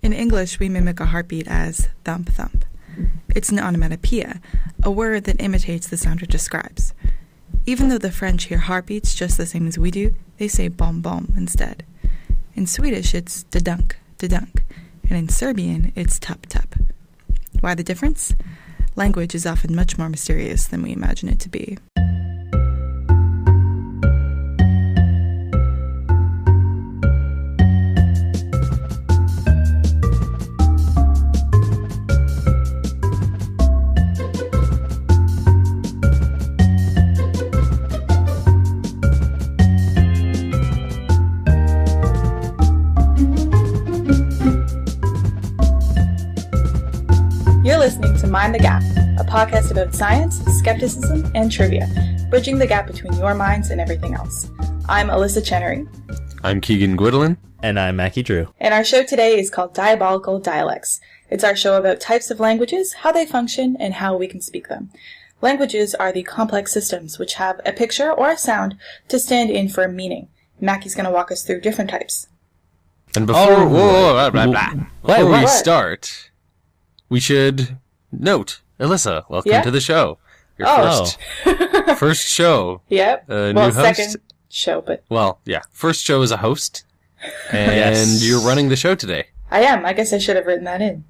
In English, we mimic a heartbeat as thump thump. It's an onomatopoeia, a word that imitates the sound it describes. Even though the French hear heartbeats just the same as we do, they say bom bom instead. In Swedish, it's da-dunk, da-dunk, and in Serbian, it's tup tup. Why the difference? Language is often much more mysterious than we imagine it to be. You're listening to Mind the Gap, a podcast about science, skepticism, and trivia, bridging the gap between your minds and everything else. I'm Ellysa Chenery. I'm Keegan Gwydolyn. And I'm Mackie Drew. And our show today is called Diabolical Dialects. It's our show about types of languages, how they function, and how we can speak them. Languages are the complex systems which have a picture or a sound to stand in for a meaning. Mackie's going to walk us through different types. And before, we start, we should note, Ellysa, welcome to the show. Your first show. Yep. New host. Second show, but... Well, yeah. First show as a host. And You're running the show today. I am. I guess I should have written that in.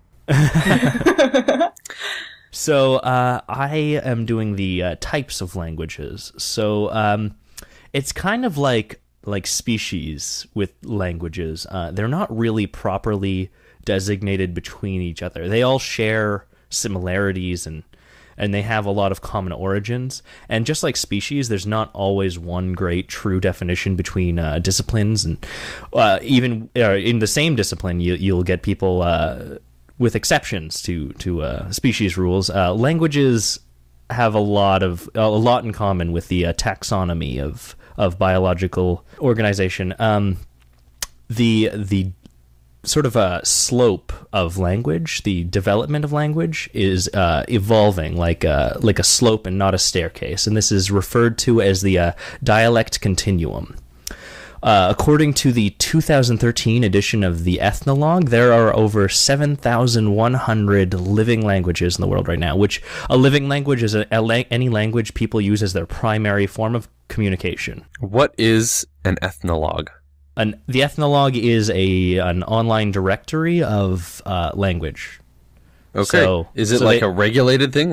So, I am doing the types of languages. So, it's kind of like species with languages. They're not really properly designated between each other. They all share similarities and they have a lot of common origins. And just like species, there's not always one great true definition between disciplines. And even in the same discipline, you'll get people with exceptions to species rules. Languages have a lot in common with the taxonomy of biological organization. The sort of a slope of language, the development of language is evolving like a slope and not a staircase, and this is referred to as the dialect continuum. According to the 2013 edition of the Ethnologue, there are over 7,100 living languages in the world right now, which a living language is any language people use as their primary form of communication. What is an ethnologue? The Ethnologue is an online directory of language. Okay. Is it like a regulated thing?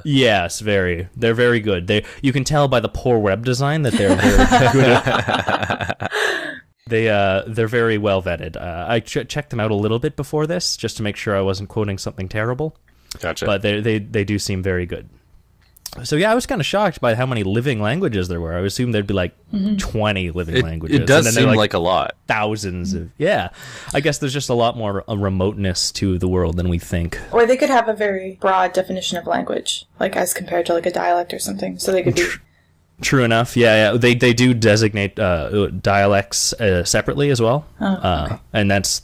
Yes, very. They're very good. You can tell by the poor web design that they're very good at. They're very well vetted. I checked them out a little bit before this just to make sure I wasn't quoting something terrible. Gotcha. But they do seem very good. So yeah, I was kind of shocked by how many living languages there were. I assumed there'd be like 20 living languages. It does seem like a lot. Thousands of, yeah. I guess there's just a lot more remoteness to the world than we think. Or they could have a very broad definition of language, like as compared to like a dialect or something. So they could be... True enough, yeah. They do designate dialects separately as well. Okay. And that's,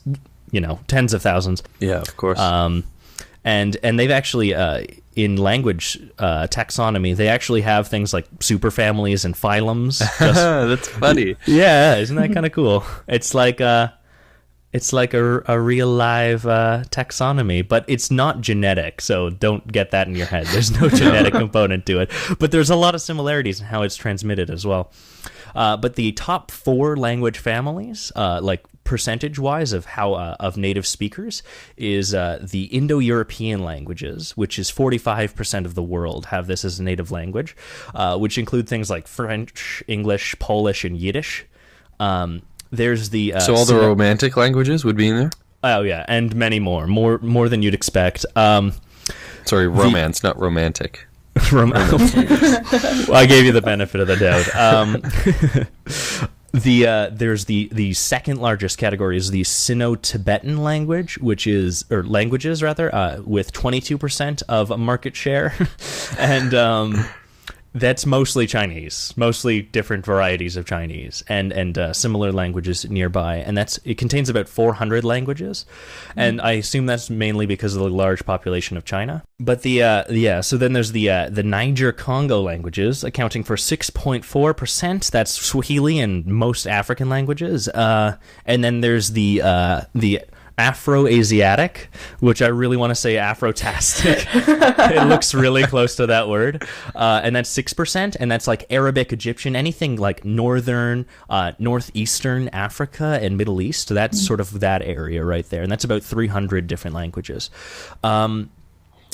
tens of thousands. Yeah, of course. And they've actually... in language taxonomy, they actually have things like superfamilies and phylums. That's funny. Yeah, isn't that kind of cool? It's like a real live taxonomy, but it's not genetic, so don't get that in your head. There's no genetic component to it, but there's a lot of similarities in how it's transmitted as well. But the top 4 language families, percentage-wise of native speakers, is the Indo-European languages, which is 45% of the world have this as a native language, which include things like French, English, Polish, and Yiddish. There's the so all the romantic languages would be in there. Oh yeah, and many more than you'd expect. Sorry, romance, not romantic. Well, I gave you the benefit of the doubt. There's the second largest category is the Sino-Tibetan language, languages rather, with 22% of a market share, and that's mostly Chinese, mostly different varieties of Chinese, and similar languages nearby, and it contains about 400 languages, and I assume that's mainly because of the large population of China. But so then there's the Niger-Congo languages, accounting for 6.4%. That's Swahili and most African languages, and then there's the Afro-Asiatic, which I really want to say Afrotastic. It looks really close to that word. And that's 6%, and that's like Arabic, Egyptian, anything like northern, northeastern Africa and Middle East. So that's sort of that area right there, and that's about 300 different languages.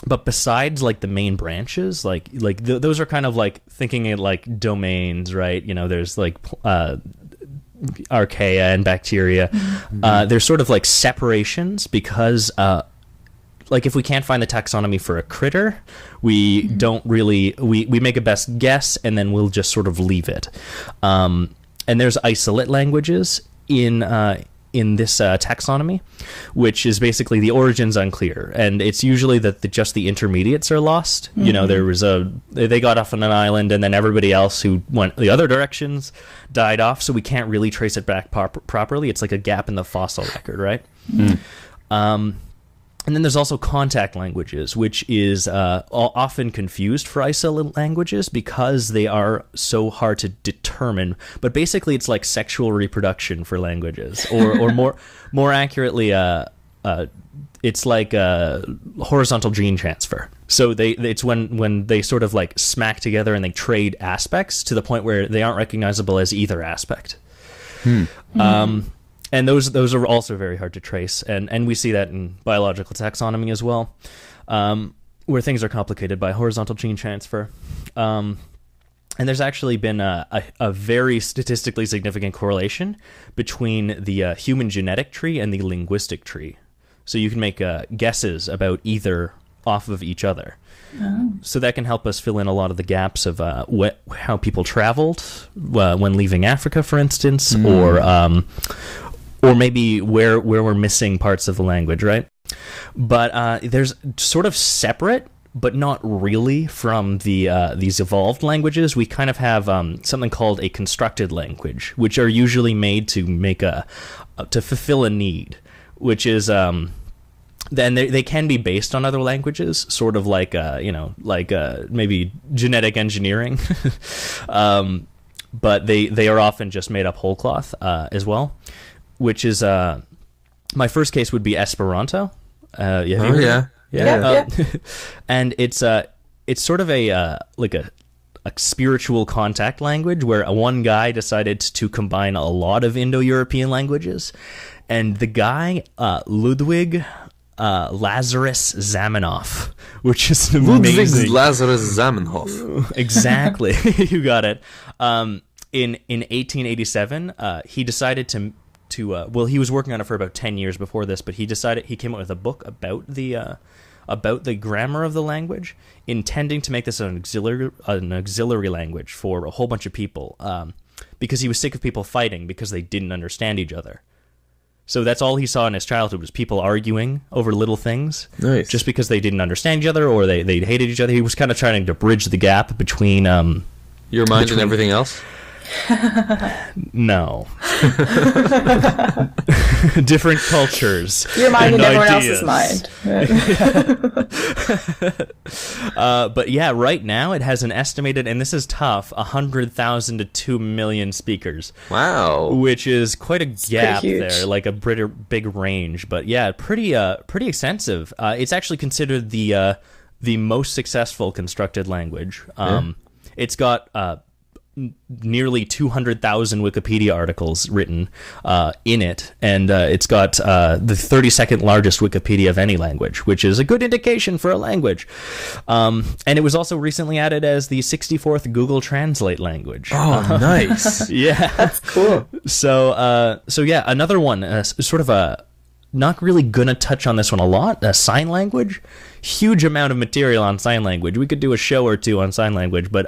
But besides like the main branches, those are kind of like thinking it like domains, right? You know, there's like archaea and bacteria. There's sort of like separations because like if we can't find the taxonomy for a critter, we don't really we make a best guess and then we'll just sort of leave it. And there's isolate languages in this taxonomy, which is basically the origin's unclear, and it's usually that just the intermediates are lost. You know, they got off on an island, and then everybody else who went the other directions died off, so we can't really trace it back properly. It's like a gap in the fossil record, right? And then there's also contact languages, which is often confused for isolate languages because they are so hard to determine. But basically, it's like sexual reproduction for languages, or more accurately, it's like horizontal gene transfer. So it's when they sort of like smack together and they trade aspects to the point where they aren't recognizable as either aspect. And those are also very hard to trace, and we see that in biological taxonomy as well, where things are complicated by horizontal gene transfer. And there's actually been a very statistically significant correlation between the human genetic tree and the linguistic tree. So you can make guesses about either off of each other. So that can help us fill in a lot of the gaps of how people traveled when leaving Africa, for instance, or maybe where we're missing parts of the language, right? But there's sort of separate, but not really from these evolved languages. We kind of have something called a constructed language, which are usually made to to fulfill a need, which is then they can be based on other languages, sort of like maybe genetic engineering, but they are often just made up whole cloth as well. Which is my first case would be Esperanto. Yeah. And it's sort of a spiritual contact language where one guy decided to combine a lot of Indo-European languages, and the guy Ludwig Lazarus Zamenhof, which is amazing. Ludwig Lazarus Zamenhof. Exactly, you got it. In 1887, he decided to he was working on it for about 10 years before this, but he came out with a book about the grammar of the language, intending to make this an auxiliary language for a whole bunch of people, because he was sick of people fighting because they didn't understand each other. So that's all he saw in his childhood was people arguing over little things, just because they didn't understand each other or they hated each other. He was kind of trying to bridge the gap between your mind and everything else. No. Different cultures. Your mind and everyone ideas. else's mind. But yeah, right now it has an estimated, and this is tough, 100,000 to 2 million speakers. Wow. Which is quite a gap huge. there, like a big range. But yeah, pretty extensive. It's actually considered the most successful constructed language. It's got nearly 200,000 Wikipedia articles written in it, and it's got the 32nd largest Wikipedia of any language, which is a good indication for a language. And it was also recently added as the 64th Google Translate language. Oh, nice. Yeah. That's cool. So yeah, another one, sort of a not really gonna touch on this one a lot. Sign language, huge amount of material on sign language. We could do a show or two on sign language, but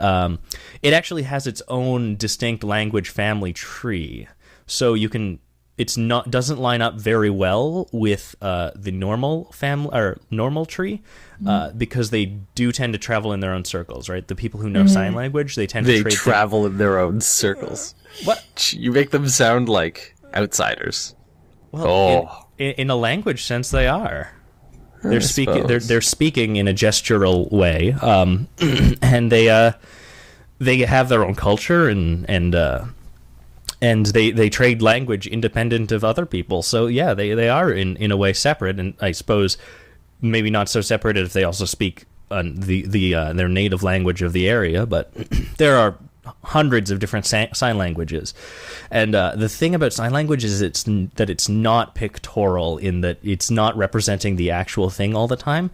it actually has its own distinct language family tree. So doesn't line up very well with the normal family or normal tree, because they do tend to travel in their own circles, right? The people who know sign language, they travel in their own circles. What? You make them sound like outsiders. Well, in a language sense, they are. They're speaking. They're speaking in a gestural way, and they have their own culture and and they trade language independent of other people. So yeah, they are in a way separate, and I suppose maybe not so separated if they also speak their native language of the area. But there are hundreds of different sign languages, and the thing about sign language is that it's not pictorial, in that it's not representing the actual thing all the time.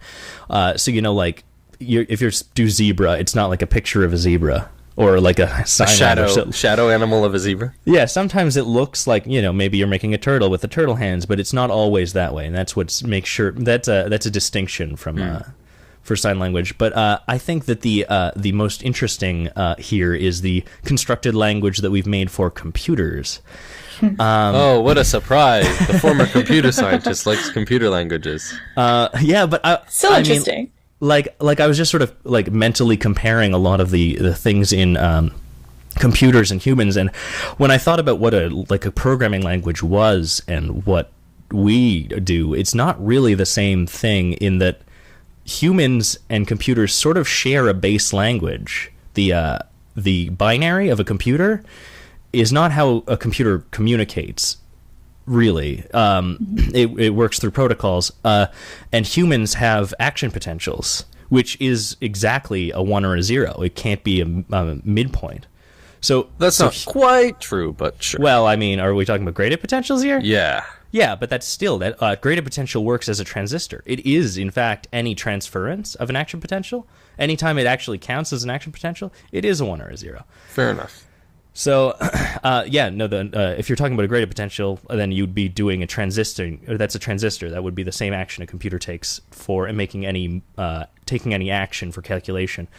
So like if you do zebra, it's not like a picture of a zebra or like a shadow animal of a zebra. Yeah, sometimes it looks like maybe you're making a turtle with the turtle hands, but it's not always that way, and that's what makes sure that's a distinction from. For sign language. But I think that the most interesting here is the constructed language that we've made for computers. Oh, what a surprise! The former computer scientist likes computer languages. Yeah, but still interesting. Like I was just sort of like mentally comparing a lot of the things in computers and humans, and when I thought about what a programming language was and what we do, it's not really the same thing, in that humans and computers sort of share a base language. The binary of a computer is not how a computer communicates, really. It works through protocols, and humans have action potentials, which is exactly a 1 or a 0. It can't be a midpoint. So that's not quite true, but sure. Well, I mean, are we talking about graded potentials here? Yeah. Yeah, but that's still, that graded potential works as a transistor. It is, in fact, any transference of an action potential. Anytime it actually counts as an action potential, it is a 1 or a 0. Fair enough. So, if you're talking about a graded potential, then you'd be doing a transistor. Or that's a transistor. That would be the same action a computer takes for taking any action for calculation.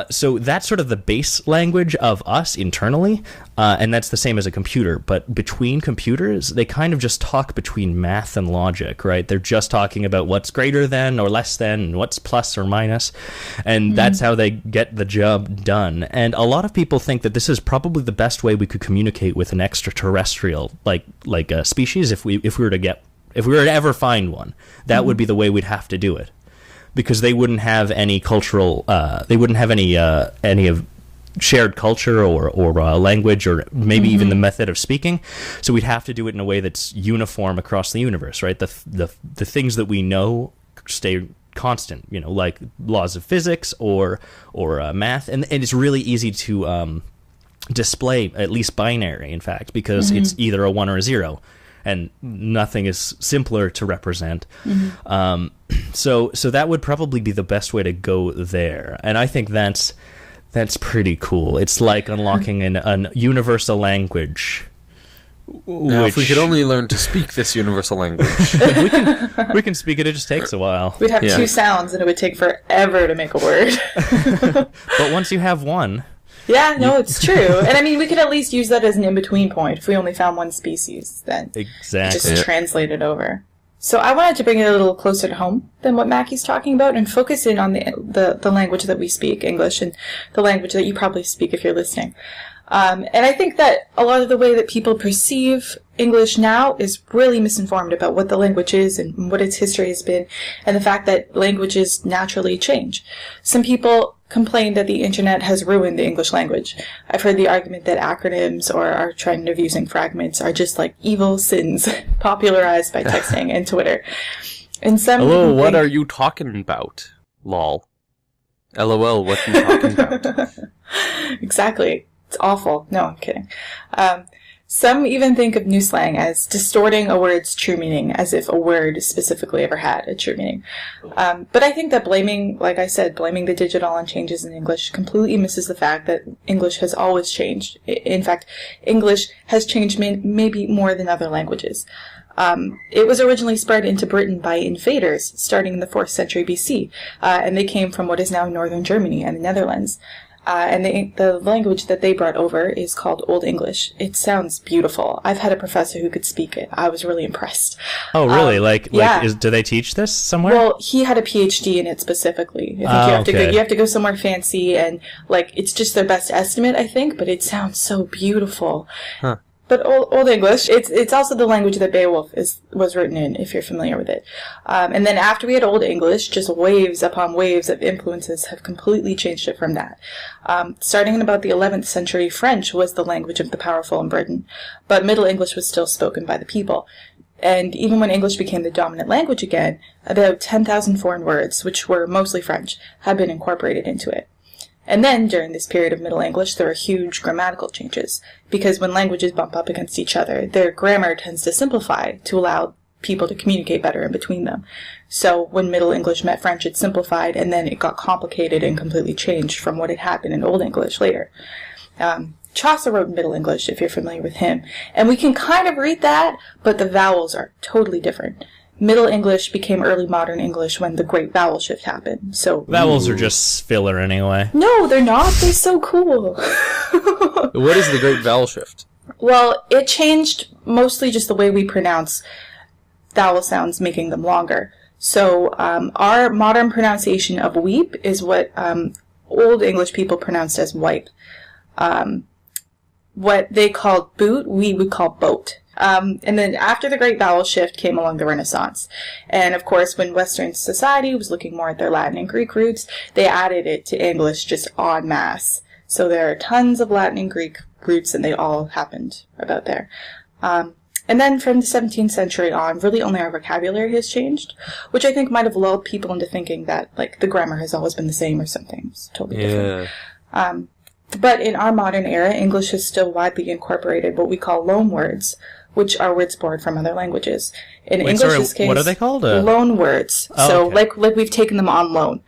So that's sort of the base language of us internally, and that's the same as a computer. But between computers, they kind of just talk between math and logic, right? They're just talking about what's greater than or less than, and what's plus or minus, and that's how they get the job done. And a lot of people think that this is probably the best way we could communicate with an extraterrestrial, like a species. If we were to ever find one, that would be the way we'd have to do it, because they wouldn't have any cultural, they wouldn't have any of shared culture or language, or maybe even the method of speaking. So we'd have to do it in a way that's uniform across the universe, right? The things that we know stay constant, like laws of physics or math, and it's really easy to display, at least binary, in fact, because it's either a 1 or a 0, and nothing is simpler to represent. So that would probably be the best way to go there, and I think that's pretty cool. It's like unlocking an universal language. Now, if we could only learn to speak this universal language. we can speak it. It just takes a while. We'd have 2 sounds, and it would take forever to make a word. But once you have one. Yeah, no, it's true. And I mean, we could at least use that as an in-between point. If we only found one species, then just translate it over. So I wanted to bring it a little closer to home than what Mackie's talking about, and focus in on the language that we speak, English, and the language that you probably speak if you're listening. And I think that a lot of the way that people perceive English now is really misinformed about what the language is and what its history has been, and the fact that languages naturally change. Some people complain that the internet has ruined the English language. I've heard the argument that acronyms or our trend of using fragments are just like evil sins popularized by texting and Twitter. And some Hello, what are you talking about? Lol. LOL, what are you talking about? Exactly. It's awful. No, I'm kidding. Some even think of new slang as distorting a word's true meaning, as if a word specifically ever had a true meaning. But I think that blaming the digital on changes in English completely misses the fact that English has always changed. In fact, English has changed maybe more than other languages. It was originally spread into Britain by invaders starting in the 4th century BC, and they came from what is now northern Germany and the Netherlands. And the language that they brought over is called Old English. It sounds beautiful. I've had a professor who could speak it. I was really impressed. Oh, really? Do they teach this somewhere? Well, he had a PhD in it specifically. I think you have to go somewhere fancy, and it's just their best estimate, I think, but it sounds so beautiful. Huh. But Old English, it's also the language that Beowulf was written in, if you're familiar with it. And then after we had Old English, just waves upon waves of influences have completely changed it from that. Starting in about the 11th century, French was the language of the powerful in Britain, but Middle English was still spoken by the people. And even when English became the dominant language again, about 10,000 foreign words, which were mostly French, had been incorporated into it. And then, during this period of Middle English, there are huge grammatical changes, because when languages bump up against each other, their grammar tends to simplify to allow people to communicate better in between them. So when Middle English met French, it simplified, and then it got complicated and completely changed from what had happened in Old English later. Chaucer wrote Middle English, if you're familiar with him, and we can kind of read that, but the vowels are totally different. Middle English became early modern English when the Great Vowel Shift happened. So vowels are just filler anyway. No, they're not. They're so cool. What is the Great Vowel Shift? Well, it changed mostly just the way we pronounce vowel sounds, making them longer. So our modern pronunciation of weep is what Old English people pronounced as wipe. What they called boot, we would call boat. And then after the Great Vowel Shift came along the Renaissance. And of course, when Western society was looking more at their Latin and Greek roots, they added it to English just en masse. So there are tons of Latin and Greek roots, and they all happened about there. And then from the 17th century on, really only our vocabulary has changed, which I think might have lulled people into thinking that, like, the grammar has always been the same or something. It's totally different. But in our modern era, English has still widely incorporated what we call loan words, which are words borrowed from other languages. In English's case, what are they called? Loan words. Oh, so, okay. like we've taken them on loan.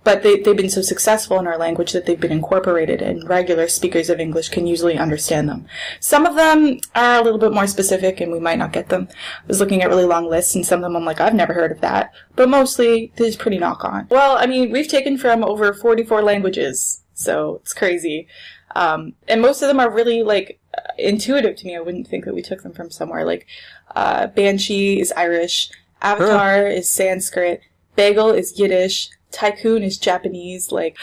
But they've been so successful in our language that they've been incorporated, and regular speakers of English can usually understand them. Some of them are a little bit more specific, and we might not get them. I was looking at really long lists, and some of them I'm like, I've never heard of that. But mostly, this is pretty knock-on. Well, I mean, we've taken from over 44 languages, so it's crazy. And most of them are really, like, intuitive to me. I wouldn't think that we took them from somewhere. Like, Banshee is Irish, Avatar is Sanskrit, Bagel is Yiddish, Tycoon is Japanese. Like,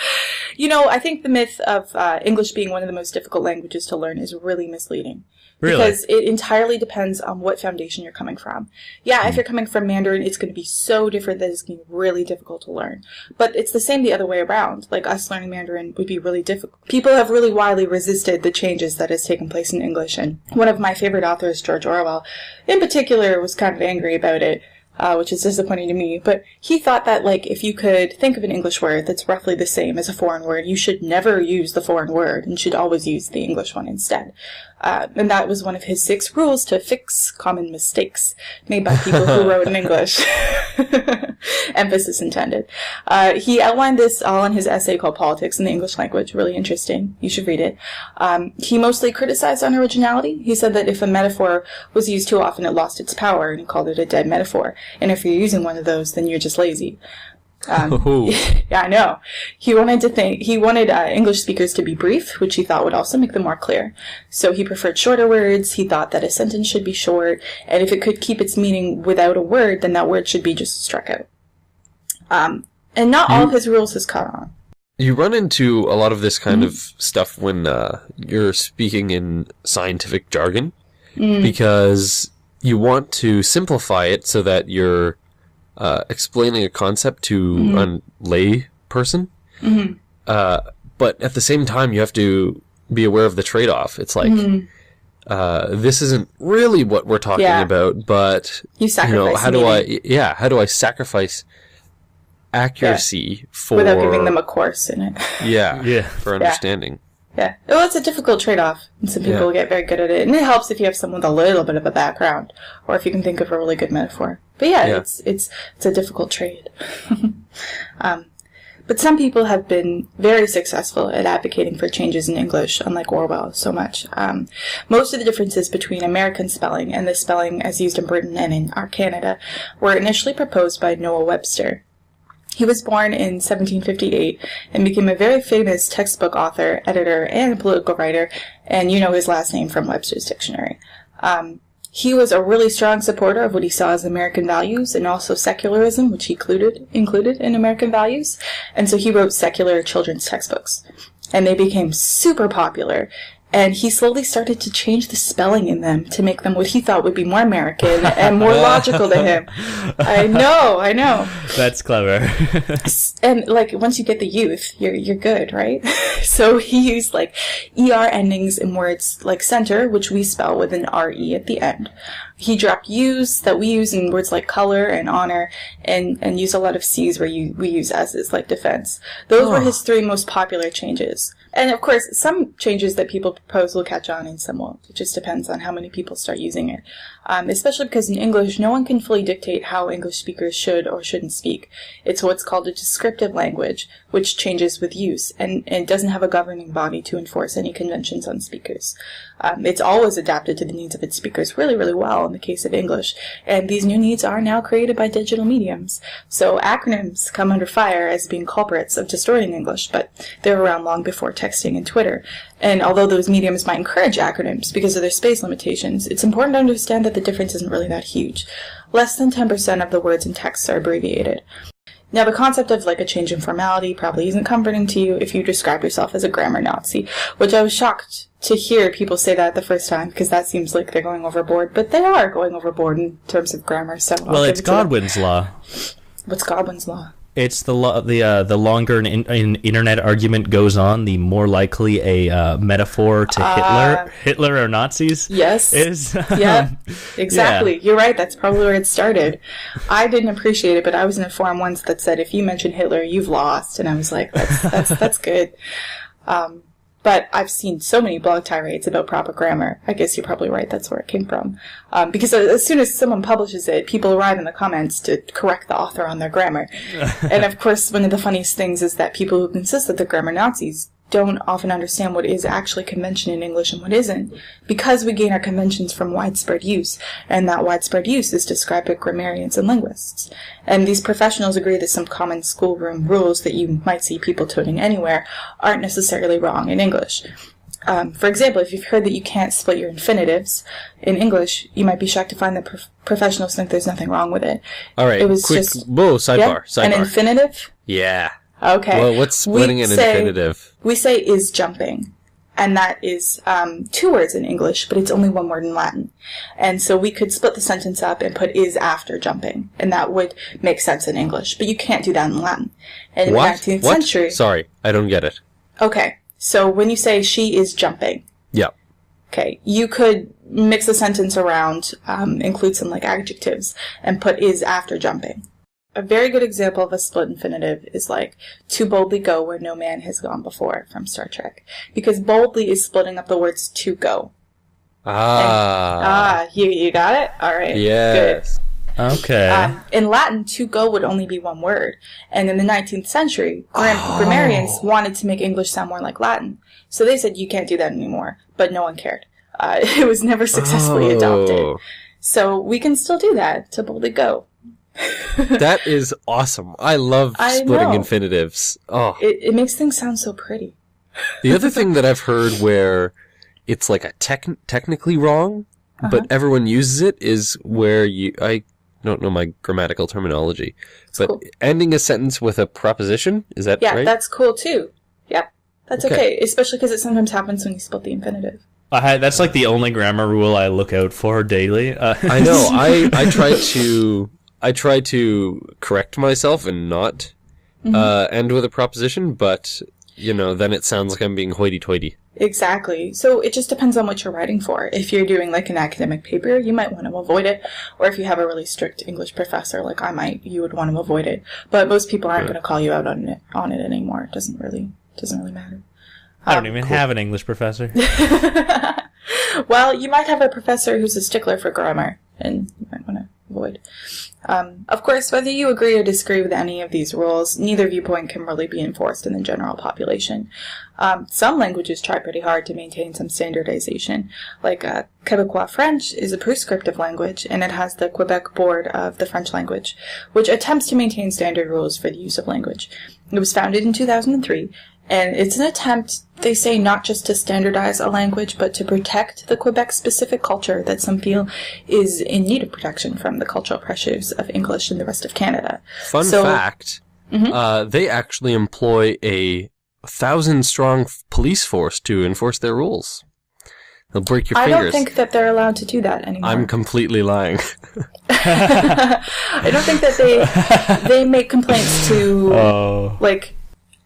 you know, I think the myth of English being one of the most difficult languages to learn is really misleading. Really? Because it entirely depends on what foundation you're coming from. Yeah, if you're coming from Mandarin, it's going to be so different that it's going to be really difficult to learn. But it's the same the other way around. Like, us learning Mandarin would be really difficult. People have really widely resisted the changes that has taken place in English, and one of my favorite authors, George Orwell, in particular, was kind of angry about it. Which is disappointing to me, but he thought that, like, if you could think of an English word that's roughly the same as a foreign word, you should never use the foreign word and should always use the English one instead. And that was one of his 6 rules to fix common mistakes made by people who wrote in English. Emphasis intended. He outlined this all in his essay called Politics in the English Language. Really interesting. You should read it. He mostly criticized unoriginality. He said that if a metaphor was used too often, it lost its power, and he called it a dead metaphor. And if you're using one of those, then you're just lazy. Yeah, I know. He wanted English speakers to be brief, which he thought would also make them more clear. So he preferred shorter words. He thought that a sentence should be short, and if it could keep its meaning without a word, then that word should be just struck out. And not all of his rules has caught on. You run into a lot of this kind of stuff when you're speaking in scientific jargon, because you want to simplify it so that you're explaining a concept to a lay person. But at the same time, you have to be aware of the trade-off. It's like, this isn't really what we're talking about, but how do I sacrifice accuracy for without giving them a course in it? For understanding. Yeah. Well, it's a difficult trade-off, and some people get very good at it. And it helps if you have someone with a little bit of a background, or if you can think of a really good metaphor. But it's a difficult trade. But some people have been very successful at advocating for changes in English, unlike Orwell so much. Most of the differences between American spelling and the spelling as used in Britain and in our Canada were initially proposed by Noah Webster. He was born in 1758 and became a very famous textbook author, editor, and political writer, and you know his last name from Webster's Dictionary. He was a really strong supporter of what he saw as American values and also secularism, which he included in American values, and so he wrote secular children's textbooks. And they became super popular, And he slowly started to change the spelling in them to make them what he thought would be more American and more logical to him. I know. That's clever. And like once you get the youth, you're good, right? So he used like ER endings in words like center, which we spell with an RE at the end. He dropped U's that we use in words like color and honor, and used a lot of C's where we use S's like defense. Those were his 3 most popular changes. And of course, some changes that people propose will catch on and some won't. It just depends on how many people start using it. Especially because in English, no one can fully dictate how English speakers should or shouldn't speak. It's what's called a descriptive language, which changes with use, and it doesn't have a governing body to enforce any conventions on speakers. It's always adapted to the needs of its speakers really, really well in the case of English, and these new needs are now created by digital mediums. So acronyms come under fire as being culprits of distorting English, but they were around long before texting and Twitter. And although those mediums might encourage acronyms because of their space limitations, it's important to understand that the difference isn't really that huge. Less than 10% of the words in texts are abbreviated. Now, the concept of like a change in formality probably isn't comforting to you if you describe yourself as a grammar Nazi, which I was shocked to hear people say that the first time, because that seems like they're going overboard, but they are going overboard in terms of grammar. So well, it's Godwin's law. What's Godwin's law? It's the longer an internet argument goes on, the more likely a metaphor to Hitler or Nazis. Yes. Is. Yeah, exactly. Yeah. You're right. That's probably where it started. I didn't appreciate it, but I was in a forum once that said, if you mention Hitler, you've lost. And I was like, that's good. But I've seen so many blog tirades about proper grammar. I guess you're probably right. That's where it came from. Because as soon as someone publishes it, people arrive in the comments to correct the author on their grammar. And of course, one of the funniest things is that people who insist that they're grammar Nazis don't often understand what is actually convention in English and what isn't, because we gain our conventions from widespread use, and that widespread use is described by grammarians and linguists. And these professionals agree that some common schoolroom rules that you might see people toting anywhere aren't necessarily wrong in English. For example, if you've heard that you can't split your infinitives in English, you might be shocked to find that professionals think there's nothing wrong with it. All right, it was quick, just, sidebar. An infinitive? Yeah. Okay. Well, what's splitting an infinitive? We say is jumping, and that is 2 words in English, but it's only 1 word in Latin. And so we could split the sentence up and put is after jumping, and that would make sense in English, but you can't do that in Latin. And in the 19th century... Sorry, I don't get it. Okay, so when you say she is jumping... Yeah. Okay, you could mix the sentence around, include some like adjectives, and put is after jumping. A very good example of a split infinitive is like, to boldly go where no man has gone before, from Star Trek. Because boldly is splitting up the words to go. You got it? All right. Yes. Good. Okay. In Latin, to go would only be 1 word. And in the 19th century, grammarians wanted to make English sound more like Latin. So they said, you can't do that anymore. But no one cared. It was never successfully adopted. So we can still do that, to boldly go. That is awesome. I love splitting infinitives. Oh, it makes things sound so pretty. The other thing that I've heard where it's like a technically wrong, but everyone uses it is where I don't know my grammatical terminology, but cool. Ending a sentence with a preposition, is that right? Yeah, that's cool too. Yep, that's okay, especially because it sometimes happens when you split the infinitive. That's like the only grammar rule I look out for daily. I know. I try to correct myself and not end with a proposition, but, then it sounds like I'm being hoity-toity. Exactly. So it just depends on what you're writing for. If you're doing like an academic paper, you might want to avoid it. Or if you have a really strict English professor, like I might, you would want to avoid it. But most people aren't going to call you out on it anymore. It doesn't really matter. I don't even have an English professor. Well, you might have a professor who's a stickler for grammar, and you might want to avoid. Of course, whether you agree or disagree with any of these rules, neither viewpoint can really be enforced in the general population. Some languages try pretty hard to maintain some standardization. Like Quebecois French is a prescriptive language, and it has the Quebec Board of the French language, which attempts to maintain standard rules for the use of language. It was founded in 2003, and it's an attempt, they say, not just to standardize a language, but to protect the Quebec-specific culture that some feel is in need of protection from the cultural pressures of English in the rest of Canada. Fun fact, they actually employ a 1,000-strong police force to enforce their rules. They'll break your I fingers. don't think that they're allowed to do that anymore. I'm completely lying. I don't think that they make complaints to, like,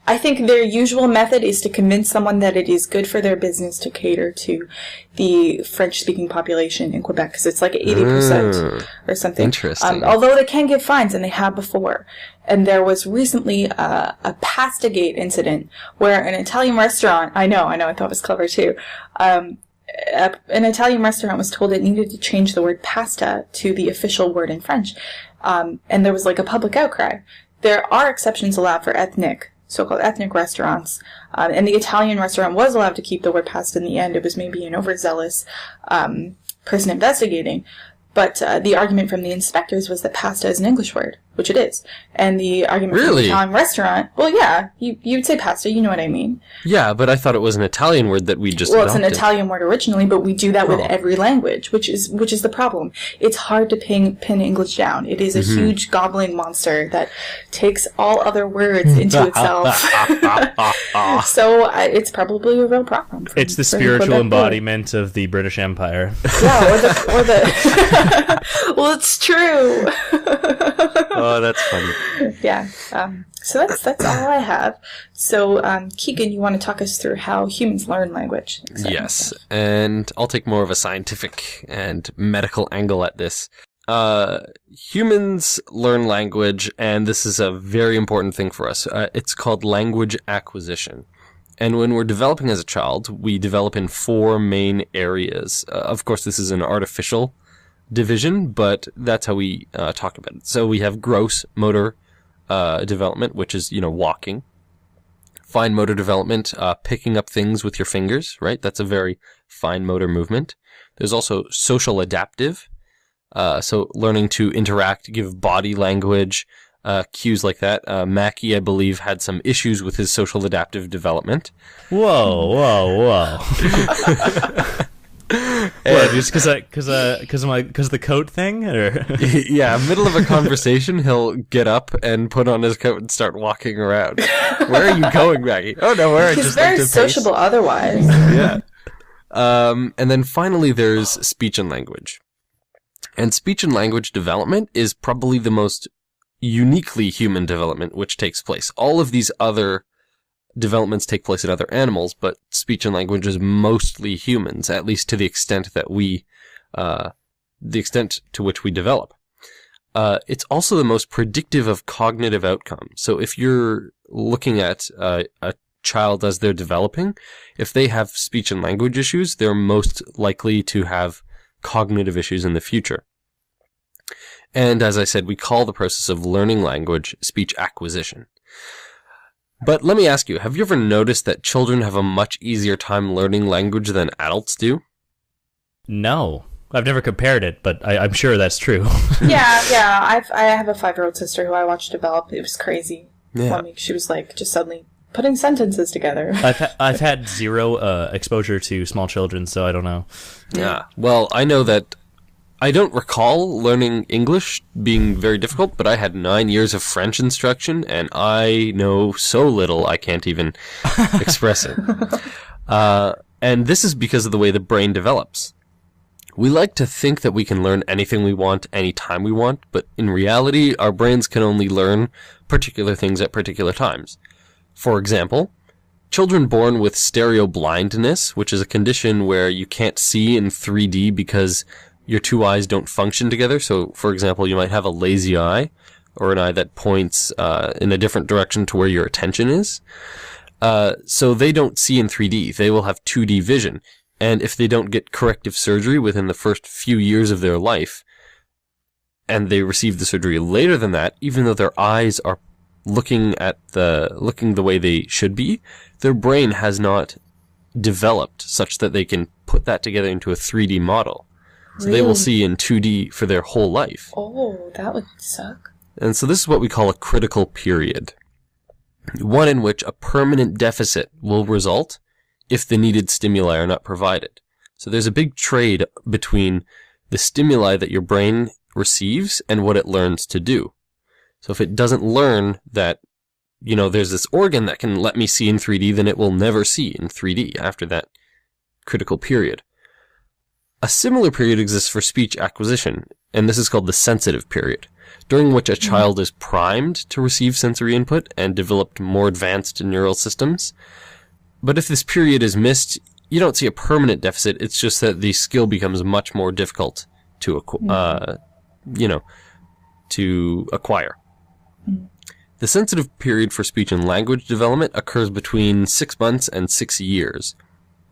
I think their usual method is to convince someone that it is good for their business to cater to the French-speaking population in Quebec, because it's like 80% or something. Interesting. Although they can give fines, and they have before. And there was recently a Pastagate incident where an Italian restaurant, I know, I thought it was clever too, an Italian restaurant was told it needed to change the word pasta to the official word in French. And there was like a public outcry. There are exceptions allowed for so-called ethnic restaurants. And the Italian restaurant was allowed to keep the word pasta in the end. It was maybe an overzealous person investigating. But the argument from the inspectors was that pasta is an English word, which it is. And the argument from the Italian restaurant, well, yeah, you would say pasta, you know what I mean. Yeah, but I thought it was an Italian word that we just adopted. It's an Italian word originally, but we do that with every language, which is the problem. It's hard to pin English down. It is a huge gobbling monster that takes all other words into itself. So it's probably a real problem. It's the spiritual embodiment of the British Empire. Yeah, or the well, it's true. Oh, that's funny. Yeah. So that's all I have. So, Keegan, you want to talk us through how humans learn language? Yes, and I'll take more of a scientific and medical angle at this. Humans learn language, and this is a very important thing for us. It's called language acquisition. And when we're developing as a child, we develop in 4 main areas. Of course, this is an artificial division, but that's how we talk about it. So we have gross motor development, which is, walking. Fine motor development, picking up things with your fingers, right? That's a very fine motor movement. There's also social adaptive, so learning to interact, give body language, cues like that. Mackie, I believe, had some issues with his social adaptive development. Whoa. What, just because of the coat thing, or yeah, middle of a conversation, he'll get up and put on his coat and start walking around. Where are you going, Maggie? Oh, nowhere. He's very sociable otherwise. Yeah. And then finally, there's speech and language. And speech and language development is probably the most uniquely human development which takes place. All of these other developments take place in other animals, but speech and language is mostly humans, at least to the extent that the extent to which we develop. It's also the most predictive of cognitive outcomes. So if you're looking at a child as they're developing, if they have speech and language issues, they're most likely to have cognitive issues in the future. And as I said, we call the process of learning language speech acquisition. But let me ask you, have you ever noticed that children have a much easier time learning language than adults do? No. I've never compared it, but I'm sure that's true. Yeah. I have a 5-year-old sister who I watched develop. It was crazy. Yeah. She was like just suddenly putting sentences together. I've had zero exposure to small children, so I don't know. Yeah. Well, I know that I don't recall learning English being very difficult, but I had 9 years of French instruction, and I know so little I can't even express it. And this is because of the way the brain develops. We like to think that we can learn anything we want, anytime we want, but in reality, our brains can only learn particular things at particular times. For example, children born with stereo blindness, which is a condition where you can't see in 3D because your 2 eyes don't function together. So, for example, you might have a lazy eye, or an eye that points in a different direction to where your attention is. So they don't see in 3D. They will have 2D vision. And if they don't get corrective surgery within the first few years of their life, and they receive the surgery later than that, even though their eyes are looking the way they should be, their brain has not developed such that they can put that together into a 3D model. So they will see in 2D for their whole life. Oh, that would suck. And so this is what we call a critical period. One in which a permanent deficit will result if the needed stimuli are not provided. So there's a big trade between the stimuli that your brain receives and what it learns to do. So if it doesn't learn that, there's this organ that can let me see in 3D, then it will never see in 3D after that critical period. A similar period exists for speech acquisition, and this is called the sensitive period, during which a child is primed to receive sensory input and develop more advanced neural systems. But if this period is missed, you don't see a permanent deficit. It's just that the skill becomes much more difficult to acquire. The sensitive period for speech and language development occurs between 6 months and 6 years.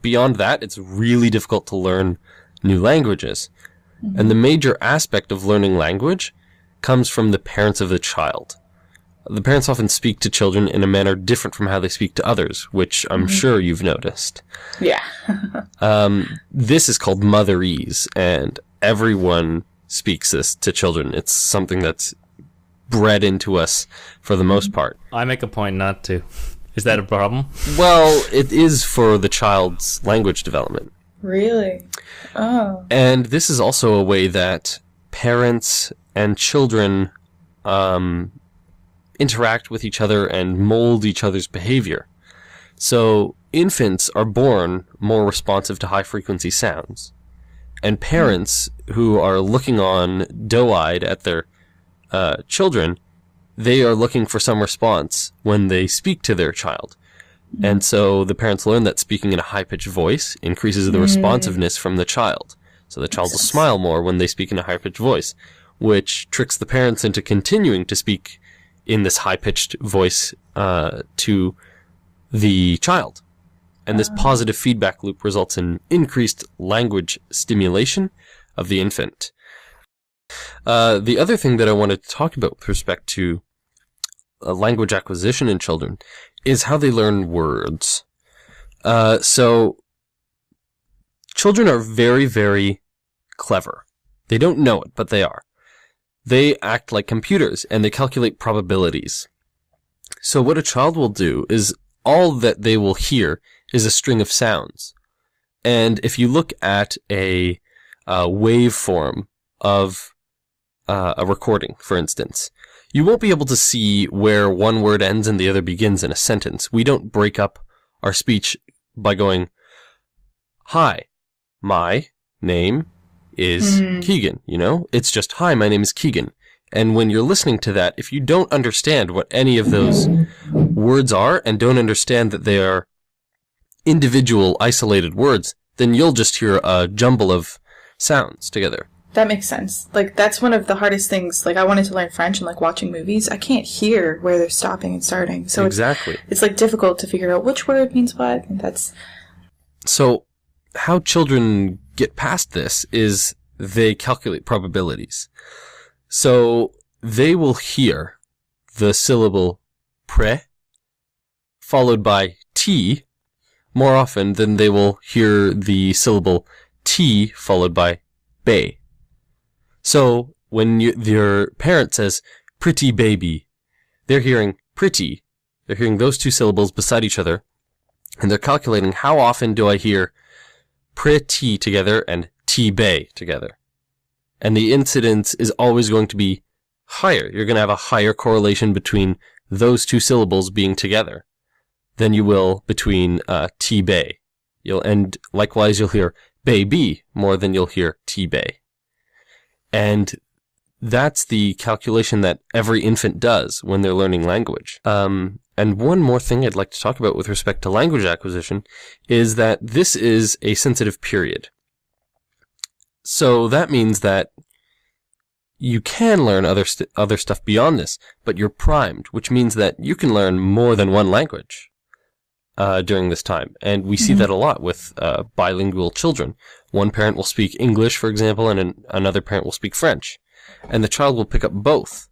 Beyond that, it's really difficult to learn new languages. And the major aspect of learning language comes from the parents of the child. The parents often speak to children in a manner different from how they speak to others, which I'm sure you've noticed. Yeah. This is called motherese, and everyone speaks this to children. It's something that's bred into us for the most part. I make a point not to. Is that a problem? Well, it is for the child's language development. Really? Oh. And this is also a way that parents and children interact with each other and mold each other's behavior. So infants are born more responsive to high-frequency sounds. And parents who are looking on doe-eyed at their children, they are looking for some response when they speak to their child. And so the parents learn that speaking in a high-pitched voice increases the responsiveness from the child. So the child will smile more when they speak in a high-pitched voice, which tricks the parents into continuing to speak in this high-pitched voice to the child. And this positive feedback loop results in increased language stimulation of the infant. The other thing that I wanted to talk about with respect to language acquisition in children is how they learn words. So children are very, very clever. They don't know it, but they are. They act like computers, and they calculate probabilities. So what a child will do is all that they will hear is a string of sounds. And if you look at a waveform of a recording, for instance, you won't be able to see where one word ends and the other begins in a sentence. We don't break up our speech by going, "Hi, my name is Keegan," you know? It's just, "Hi, my name is Keegan." And when you're listening to that, if you don't understand what any of those words are and don't understand that they are individual, isolated words, then you'll just hear a jumble of sounds together. That makes sense. Like, that's one of the hardest things. Like, I wanted to learn French and, like, watching movies. I can't hear where they're stopping and starting. So exactly. It's like, difficult to figure out which word means what. And that's... So, how children get past this is they calculate probabilities. So, they will hear the syllable pre followed by t more often than they will hear the syllable t followed by be. So, when your parent says, "pretty baby," they're hearing pretty. They're hearing those two syllables beside each other, and they're calculating how often do I hear pretty together and t-bay together. And the incidence is always going to be higher. You're going to have a higher correlation between those two syllables being together than you will between t-bay. And likewise, you'll hear baby more than you'll hear t-bay. And that's the calculation that every infant does when they're learning language. And one more thing I'd like to talk about with respect to language acquisition is that this is a sensitive period. So that means that you can learn other stuff beyond this, but you're primed, which means that you can learn more than one language during this time. And we see that a lot with bilingual children. One parent will speak English, for example, and another parent will speak French. And the child will pick up both.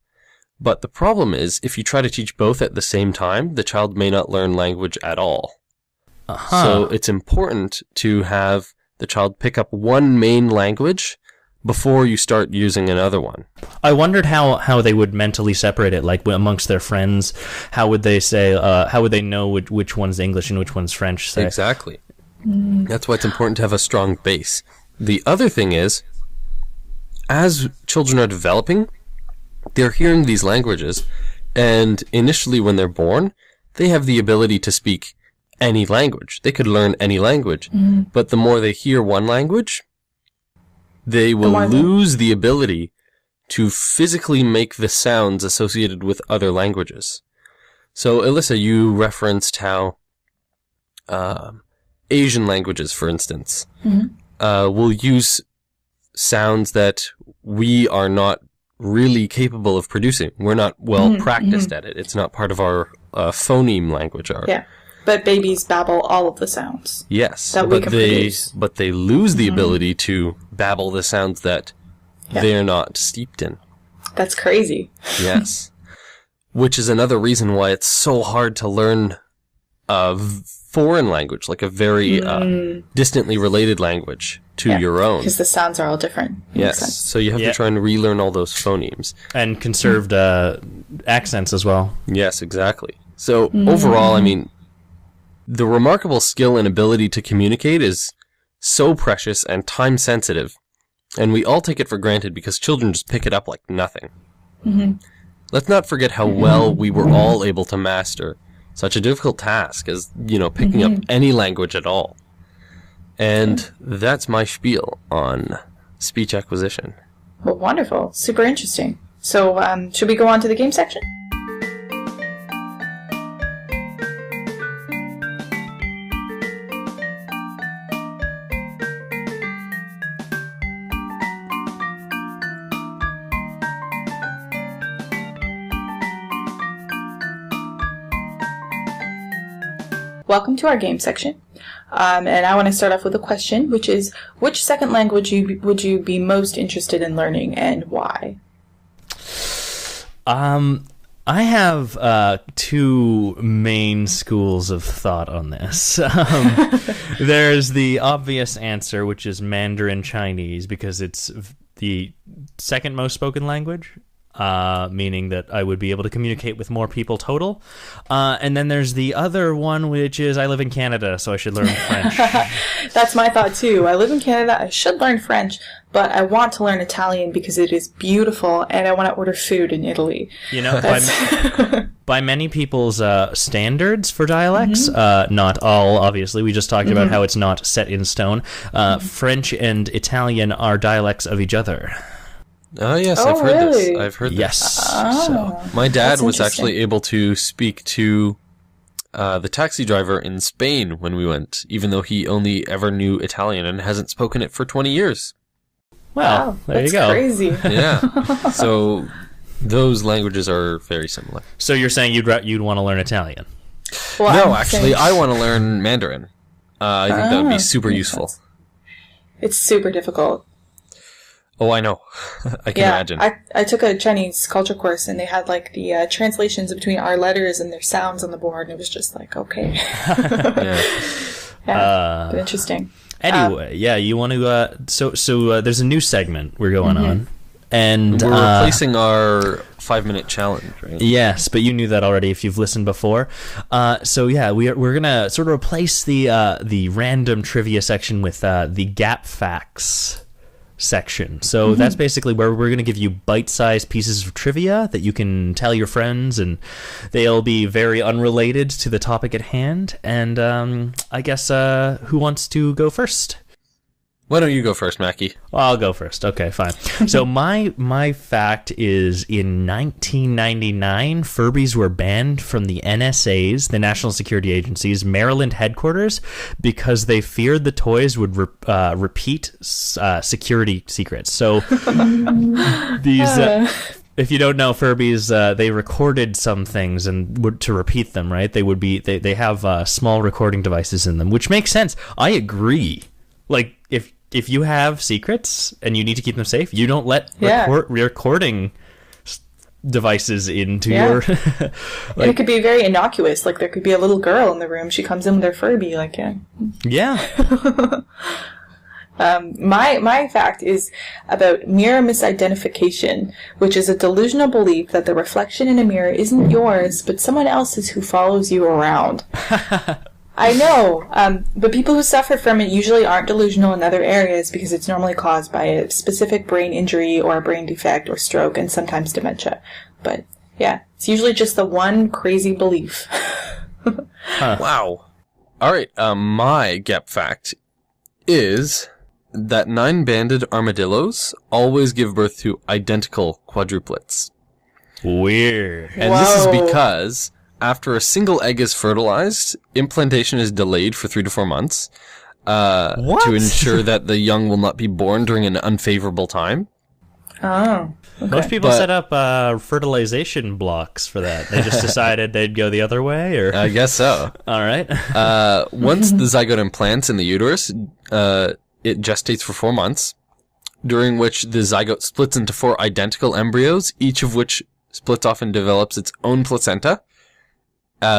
But the problem is, if you try to teach both at the same time, the child may not learn language at all. So it's important to have the child pick up one main language before you start using another one. I wondered how they would mentally separate it, like amongst their friends. How would they say? How would they know which one's English and which one's French? Say? Exactly. That's why it's important to have a strong base. The other thing is, as children are developing, they're hearing these languages, and initially when they're born, they have the ability to speak any language. They could learn any language. But the more they hear one language, they will lose the ability to physically make the sounds associated with other languages. So, Ellysa, you referenced how Asian languages, for instance, will use sounds that we are not really capable of producing. We're not well practiced at it. It's not part of our phoneme language. Yeah, but babies babble all of the sounds. Yes, that we can produce. But they lose the ability to babble the sounds that they're not steeped in. That's crazy. Yes. Which is another reason why it's so hard to learn a foreign language, like a very distantly related language to your own. Because the sounds are all different. Yes, so you have to try and relearn all those phonemes. And conserved accents as well. Yes, exactly. So overall, I mean, the remarkable skill and ability to communicate is so precious and time sensitive, and we all take it for granted because children just pick it up like nothing. Let's not forget how well we were all able to master such a difficult task as, picking up any language at all. And that's my spiel on speech acquisition. Well, wonderful. Super interesting. So, should we go on to the game section? Welcome to our game section. And I want to start off with a question, which is, which second language would you be most interested in learning, and why? I have two main schools of thought on this. There's the obvious answer, which is Mandarin Chinese, because it's the second most spoken language. Meaning that I would be able to communicate with more people total. And then there's the other one, which is I live in Canada, so I should learn French. That's my thought, too. I live in Canada. I should learn French, but I want to learn Italian because it is beautiful, and I want to order food in Italy. By many people's standards for dialects, not all, obviously. We just talked about how it's not set in stone. French and Italian are dialects of each other. Oh, yes, I've heard this. I've heard this. So, my dad was actually able to speak to the taxi driver in Spain when we went, even though he only ever knew Italian and hasn't spoken it for 20 years. Wow, there you go. That's crazy. Yeah. So, those languages are very similar. So you're saying you'd want to learn Italian? Well, no, actually, I want to learn Mandarin. I think that would be super useful. Sense. It's super difficult. Oh, I know. I can imagine. I took a Chinese culture course, and they had like the translations between our letters and their sounds on the board, and it was just like, okay. But interesting. Anyway, you want to... So there's a new segment we're going on. And we're replacing our 5-minute challenge, right? Yes, but you knew that already if you've listened before. We're gonna sort of replace the random trivia section with the Gap Facts section. So that's basically where we're going to give you bite-sized pieces of trivia that you can tell your friends, and they'll be very unrelated to the topic at hand. And I guess who wants to go first? Why don't you go first, Mackie? I'll go first. Okay, fine. So my fact is, in 1999, Furbies were banned from the NSA's, the National Security Agency's, Maryland headquarters because they feared the toys would repeat security secrets. So these... if you don't know, Furbies, they recorded some things and to repeat them, right? They have small recording devices in them, which makes sense. I agree. Like, if you have secrets and you need to keep them safe, you don't let recording devices into your... And it could be very innocuous. Like, there could be a little girl in the room. She comes in with her Furby, like, My fact is about mirror misidentification, which is a delusional belief that the reflection in a mirror isn't yours, but someone else's who follows you around. I know, but people who suffer from it usually aren't delusional in other areas because it's normally caused by a specific brain injury or a brain defect or stroke and sometimes dementia. But, it's usually just the one crazy belief. Wow. All right, my Gap fact is that 9-banded armadillos always give birth to identical quadruplets. Weird. And this is because after a single egg is fertilized, implantation is delayed for 3 to 4 months to ensure that the young will not be born during an unfavorable time. Oh. Okay. Most people set up fertilization blocks for that. They just decided they'd go the other way, or I guess so. All right. Once the zygote implants in the uterus, it gestates for 4 months, during which the zygote splits into 4 identical embryos, each of which splits off and develops its own placenta,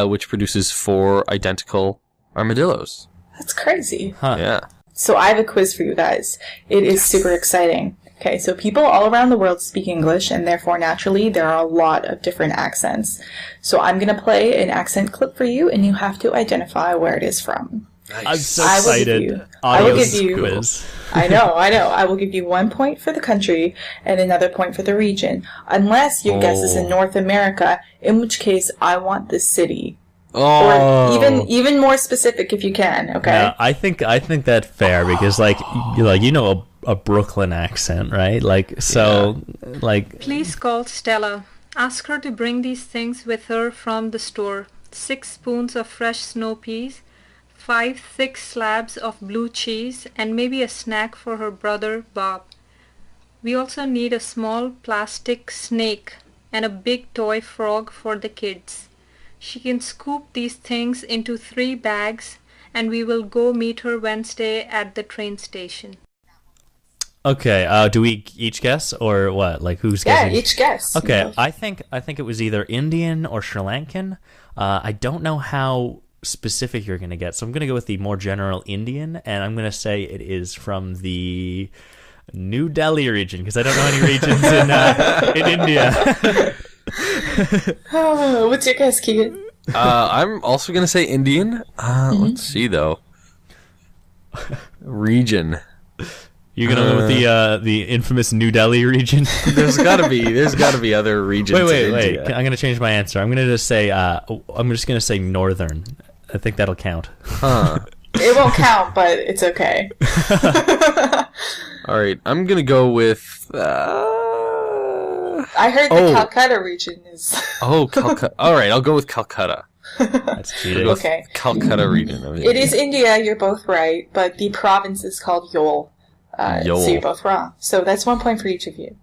which produces 4 identical armadillos. That's crazy. Huh. Yeah. So I have a quiz for you guys. It is super exciting. Okay, so people all around the world speak English, and therefore, naturally, there are a lot of different accents. So I'm going to play an accent clip for you, and you have to identify where it is from. Nice. I'm so excited. I will give you. Quiz. I know. I will give you 1 point for the country and another point for the region, unless your guess is in North America, in which case I want the city. Oh. Or even more specific if you can. Okay. No, I think that's fair because a Brooklyn accent, right? Please call Stella. Ask her to bring these things with her from the store. 6 spoons of fresh snow peas, 5 thick slabs of blue cheese, and maybe a snack for her brother Bob. We also need a small plastic snake and a big toy frog for the kids. She can scoop these things into 3 bags, and we will go meet her Wednesday at the train station. Okay, do we each guess or what? Like who's guessing? Yeah, each guess. Okay, Yeah. I think it was either Indian or Sri Lankan. I don't know how specific you're going to get, so I'm going to go with the more general Indian, and I'm going to say it is from the New Delhi region because I don't know any regions in India. Oh, what's your guess, Keegan? I'm also going to say Indian. Let's see, though. Region. You're gonna go with the infamous New Delhi region. There's gotta be other regions. Wait. I'm gonna change my answer. I'm gonna just say northern. I think that'll count. Huh. It won't count, but it's okay. All right, I'm gonna go with. I heard the Calcutta region is. Oh, Calcutta. All right, I'll go with Calcutta. That's cheating. Okay. Calcutta region. It is India. You're both right, but the province is called Yol. So you're both wrong. So that's 1 point for each of you.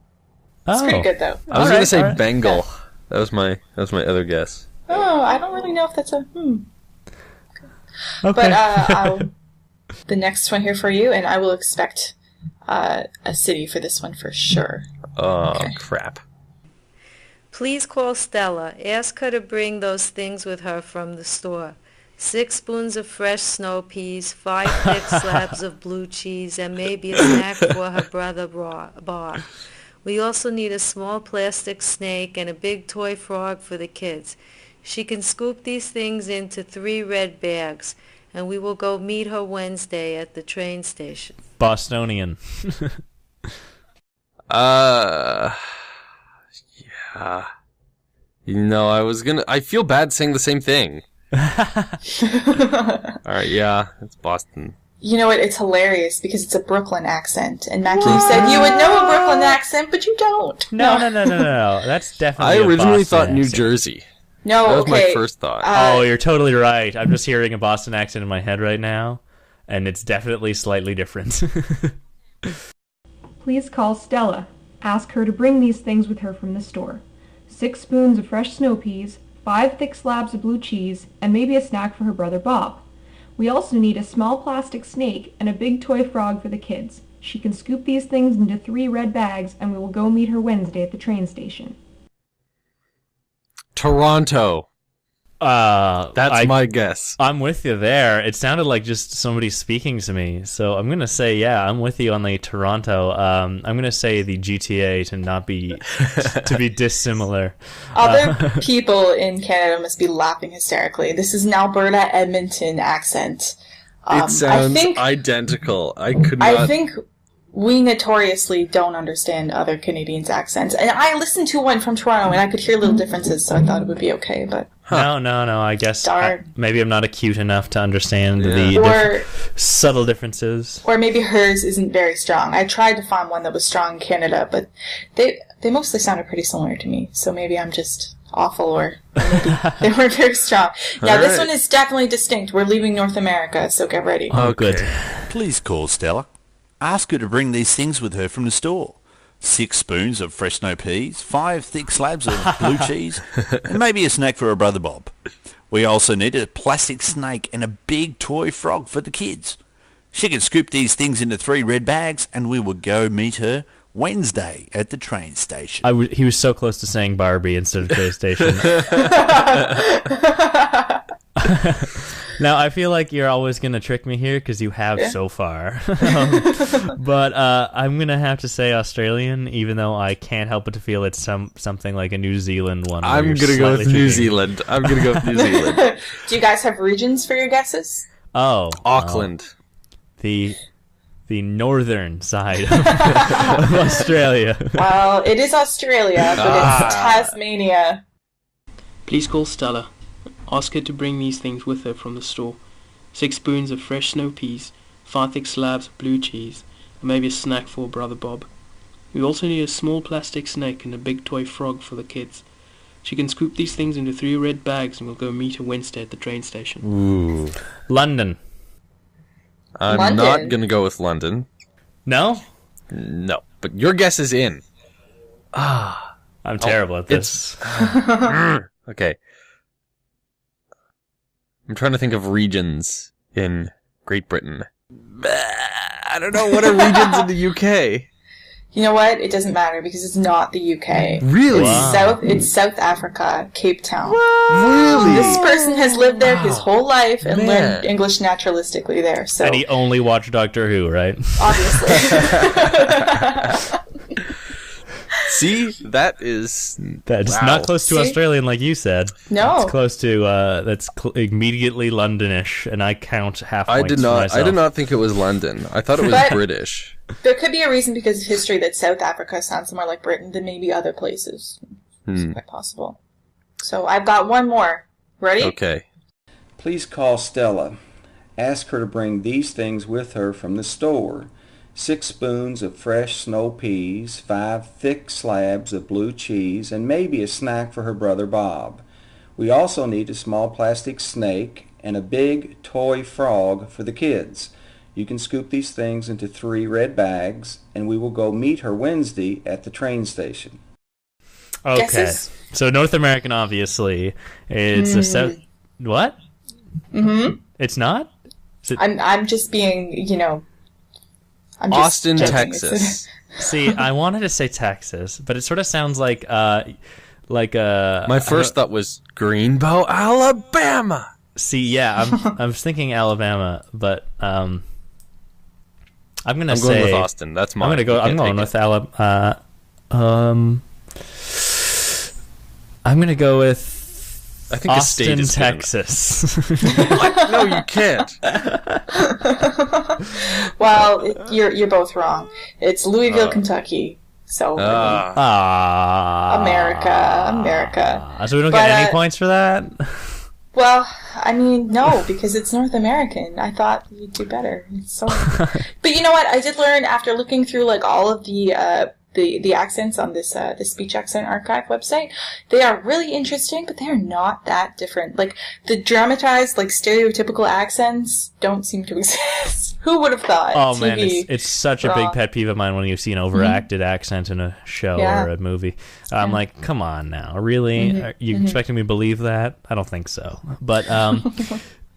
It's pretty good, though. I was going to say Bengal. Yeah. That was my other guess. Oh, I don't really know if that's a Okay. But the next one here for you, and I will expect a city for this one for sure. Oh, crap. Please call Stella. Ask her to bring those things with her from the store. 6 spoons of fresh snow peas, 5 thick slabs of blue cheese, and maybe a snack for her brother Bob. We also need a small plastic snake and a big toy frog for the kids. She can scoop these things into 3 red bags, and we will go meet her Wednesday at the train station. Bostonian. Yeah. I feel bad saying the same thing. Alright, yeah, it's Boston. You know what? It's hilarious because it's a Brooklyn accent. And Mackie, you said you would know a Brooklyn accent, but you don't. No. That's definitely I originally thought New accent. Jersey. No, that was okay. my first thought. You're totally right. I'm just hearing a Boston accent in my head right now, and it's definitely slightly different. Please call Stella. Ask her to bring these things with her from the store. 6 spoons of fresh snow peas, 5 thick slabs of blue cheese, and maybe a snack for her brother Bob. We also need a small plastic snake and a big toy frog for the kids. She can scoop these things into 3 red bags, and we will go meet her Wednesday at the train station. Toronto. That's my guess. I'm with you there. It sounded like just somebody speaking to me. So I'm going to say, yeah, I'm with you on the Toronto. I'm going to say the GTA to be dissimilar. Other people in Canada must be laughing hysterically. This is an Alberta Edmonton accent. It sounds identical. I could not. I think we notoriously don't understand other Canadians' accents. And I listened to one from Toronto, and I could hear little differences, so I thought it would be okay. But No. I guess maybe I'm not acute enough to understand subtle differences. Or maybe hers isn't very strong. I tried to find one that was strong in Canada, but they mostly sounded pretty similar to me. So maybe I'm just awful, or maybe they weren't very strong. Yeah, this one is definitely distinct. We're leaving North America, so get ready. Oh, good. Please call Stella. Ask her to bring these things with her from the store. 6 spoons of fresh snow peas, 5 thick slabs of blue cheese, and maybe a snack for her brother Bob. We also need a plastic snake and a big toy frog for the kids. She can scoop these things into 3 red bags, and we will go meet her Wednesday at the train station. He was so close to saying Barbie instead of train station. Now, I feel like you're always going to trick me here because you have so far. But I'm going to have to say Australian, even though I can't help but to feel it's something like a New Zealand one. I'm going to go with New Zealand. Do you guys have regions for your guesses? Oh. Auckland. The northern side of Australia. Well, it is Australia, but it's Tasmania. Please call Stella. Ask her to bring these things with her from the store. 6 spoons of fresh snow peas, 5 thick slabs of blue cheese, and maybe a snack for brother Bob. We also need a small plastic snake and a big toy frog for the kids. She can scoop these things into 3 red bags, and we'll go meet her Wednesday at the train station. Ooh. London. I'm not going to go with London. No? No. But your guess is in. I'm terrible at this. Okay. I'm trying to think of regions in Great Britain. I don't know. What are regions in the UK? You know what? It doesn't matter because it's not the UK. Really? It's South Africa, Cape Town. Really? This person has lived there his whole life and learned English naturalistically there. So. And he only watched Doctor Who, right? Obviously. See? That's not close to Australian like you said. No. It's close to, that's immediately Londonish, and I count half points for myself. I did not think it was London. I thought it was British. There could be a reason because of history that South Africa sounds more like Britain than maybe other places. It's quite possible. So I've got one more. Ready? Okay. Please call Stella. Ask her to bring these things with her from the store. 6 spoons of fresh snow peas, 5 thick slabs of blue cheese, and maybe a snack for her brother Bob. We also need a small plastic snake and a big toy frog for the kids. You can scoop these things into 3 red bags, and we will go meet her Wednesday at the train station. Okay. Guesses? So North American, obviously. It's a South... What? Mm-hmm. It's not? I'm just being, Austin, Texas. See, I wanted to say Texas, but it sort of sounds like my first thought was Greenbow, Alabama. See, yeah, I was thinking Alabama, but I'm going with Austin. That's mine. I'm going with Alabama. I'm going to go with I think Austin, Texas. What? No, you can't. Well, you're both wrong. It's Louisville, Kentucky. So America. So we don't get any points for that? Well, I mean, no, because it's North American. I thought you'd do better. But you know what? I did learn after looking through like all of the accents on this the Speech Accent Archive website. They are really interesting, but they are not that different. Like the dramatized, like stereotypical accents don't seem to exist. Who would have thought? Oh man, it's such a big pet peeve of mine when you see an overacted accent in a show or a movie. I'm like, come on now, really? Are you expecting me to believe that? I don't think so. But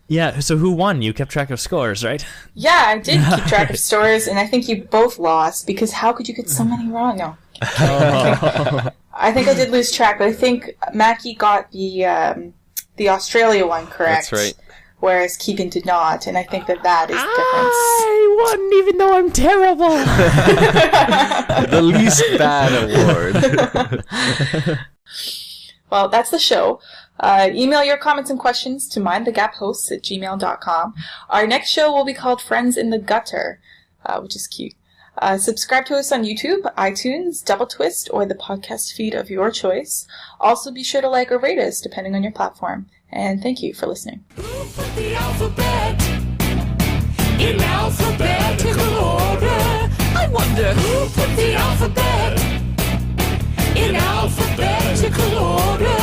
yeah, so who won? You kept track of scores, right? Yeah, I did keep track of scores, and I think you both lost, because how could you get so many wrong? No. I think I did lose track, but I think Mackie got the Australia one correct. That's right. Whereas Keegan did not, and I think that is the I won even though I'm terrible! The least bad award. Well, that's the show. Email your comments and questions to mindthegaphosts@gmail.com. Our next show will be called Friends in the Gutter, which is cute. Subscribe to us on YouTube, iTunes, Double Twist, or the podcast feed of your choice. Also, be sure to like or rate us, depending on your platform. And thank you for listening. Who put the alphabet in alphabetical order? I wonder who put the alphabet in alphabetical order.